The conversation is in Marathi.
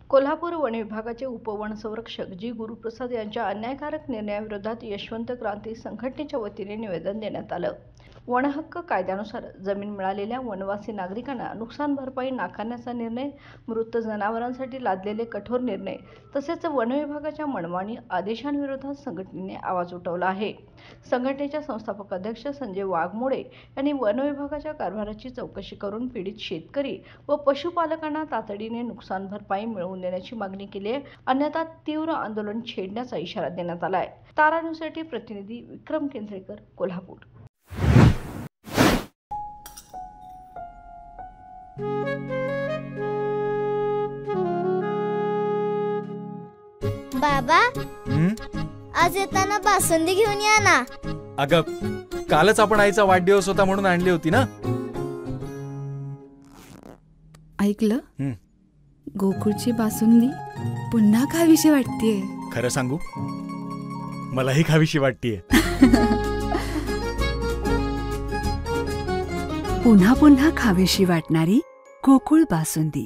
कोल्हापूर वन विभागाचे उपवन संरक्षक जी गुरुप्रसाद यांच्या अन्यायकारक निर्णयाविरोधात यशवंत क्रांती संघटनेच्या वतीने निवेदन देण्यात आलं। वन हक्क कायद्यानुसार जमीन मिळालेल्या वनवासी नागरिकांना नुकसान भरपाई नाकारण्याचा निर्णय, मृत जनावरांसाठी लादलेले कठोर निर्णय तसेच वन विभागाच्या मनमानी आदेशांविरोधात संघटनेने आवाज उठवला आहे। संघटनेच्या संस्थापक अध्यक्ष संजय वाघमोडे यांनी वन विभागाच्या कारभाराची चौकशी करून पीडित शेतकरी व पशुपालकांना तातडीने नुकसान भरपाई मिळवून देण्याची मागणी केली आहे, अन्यथा तीव्र आंदोलन छेडण्याचा इशारा देण्यात आला आहे। तारा न्यूजसाठी प्रतिनिधी विक्रम केंद्रेकर, कोल्हापूर। बाबा, आज येताना बासुंदी घेऊन या ना। अगं, कालच आपण आईचा वाढदिवस होता म्हणून आणली होती ना। ऐकलं, गोकुळची बासुंदी पुन्हा खावीशी वाटतेय। खरं सांगू, मलाही खावीशी वाटतेय। पुन्हा पुन्हा खावीशी वाटणारी गोकुळ बासुंदी।